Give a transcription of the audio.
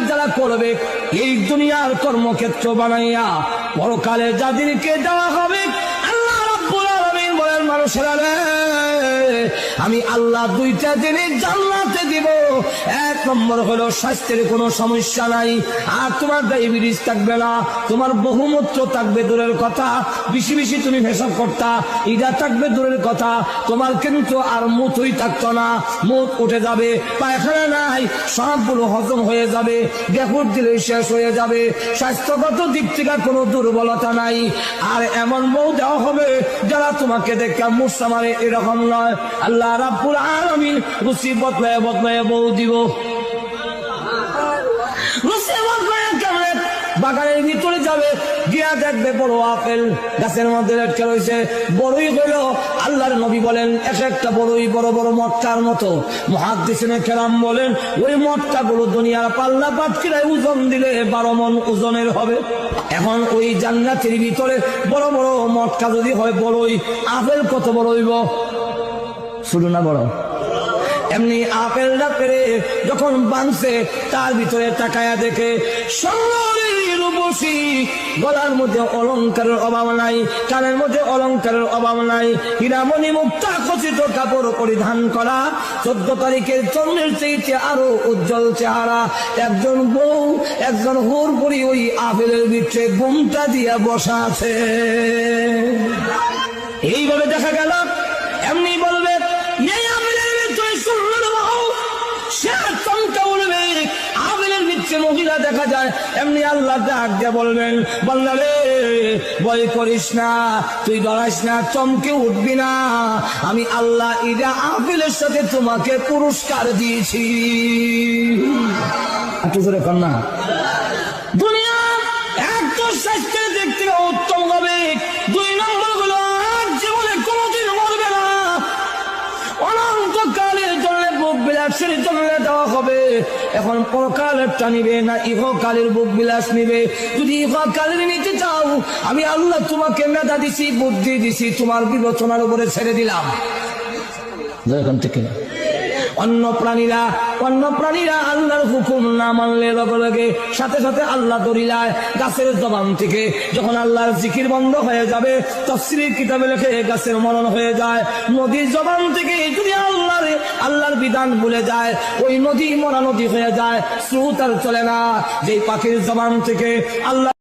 যারা করবে এই দুনিয়ার কর্মক্ষেত্র বানাইয়া পরকালে যাদেরকে দেওয়া হবে আল্লাহ রাব্বুল আলামিন বলেন মানুষেরা রে আমি আল্লাহ দুইটা জিনিস জান্নাতে দিব। এক নম্বর হলো স্বাস্থ্যের কোনো সমস্যা নাই, আর তোমার ডায়াবেটিস থাকবে না, তোমার বহুমূত্র থাকবে দূরের কথা, বেশি বেশি তুমি পেশাব করতা এটা থাকবে দূরের কথা, তোমার কিন্তু আর মুথই থাকতো না, মুখ উঠে যাবে, পায়খানা নাই, সবগুলো হজম হয়ে যাবে, গ্যাফুর দিলে শেষ হয়ে যাবে, স্বাস্থ্যগত দিক থেকে কোনো দুর্বলতা নাই। আর এমন বউ দেওয়া হবে যারা তোমাকে দেখে মুসা মারে এরকম নয়, আল্লাহ রাব্বুল আলামিন রুচি বদলায় বদলায় বউ দিব। বাগানের ভিতরে যাবে, গিয়া দেখবে বড় আপেল গাছের মধ্যে লটকে রয়েছে, বড়ই হইল। আল্লাহর নবী বলেন এক একটা বড়ই বড় বড় মটকার মতো। মুহাদ্দিসিনে কেরাম বলেন ওই মটকা গুলো দুনিয়ার পাল্লা পাতকিরায় ওজন দিলে 12 মণ ওজনের হবে। এখন ওই জান্নাতের ভিতরে বড় বড় মটকা যদি হয় বড়ই, আপেল কত বড় হইব? শুধু না বড়, এমনি আপেলটা পেরে যখন বানছে তার ভিতরে তাকায়া দেখে গলার মধ্যে অলংকারের অভাব নাই, কানের মধ্যে অলংকারের অভাব নাই, হীরামণি মুক্তা খচিত কাপড় পরিধান করা, 14 তারিখের চন্দ্রের চাইতে আরো উজ্জ্বল চেহারা একজন বউ, একজন হুর পরি ওই আপেলের ভিতরে ঘুমটা দিয়া বসা আছে। এইভাবে দেখা গেল। এমনি বলবে এই আপেলের ভিতরে সুন্দর বউ, সে চমকা উঠবে। আপেলের ভিতরে মহিলা দেখা যায়, এমনি আল্লাহ ডাক দিয়ে বলবেন বান্দা রে ভয় করিস না, তুই ডরাইস না, চমকে উঠবি না, আমি আল্লাহ ইরা আপেলের সাথে তোমাকে পুরস্কার দিয়েছি। একটু জোরে কর না। দুনিয়া এত স্বাস্থ্য দেখতে উত্তম হবে। 2 নম্বর হলো জীবনে কোনোদিন মরবে না, অনন্তকালের জন্য বুক বিলাসের জন্য দেওয়া হবে। এখন পরকালেরটা নিবে না ইহকালের বুক বিলাস নিবে? যদি ইহকালের নিতে চাও আমি আল্লাহ তোমাকে মেধা দিছি, বুদ্ধি দিছি, তোমার বিবেচনার উপরে ছেড়ে দিলাম। এখান থেকে অন্য প্রাণীরা আল্লাহর হুকুম না মানলে লগে লগে সাথে সাথে আল্লাহ দরিলায় গাছের জবান থেকে যখন আল্লাহর জিকির বন্ধ হয়ে যাবে, তাফসীরের কিতাবে লেখে গাছের মরণ হয়ে যায়। নদীর জবান থেকে যদি আল্লাহর বিধান ভুলে যায়, ওই নদী মরা নদী হয়ে যায়, স্রোত আর চলে না। যে পাখির জবান থেকে আল্লাহ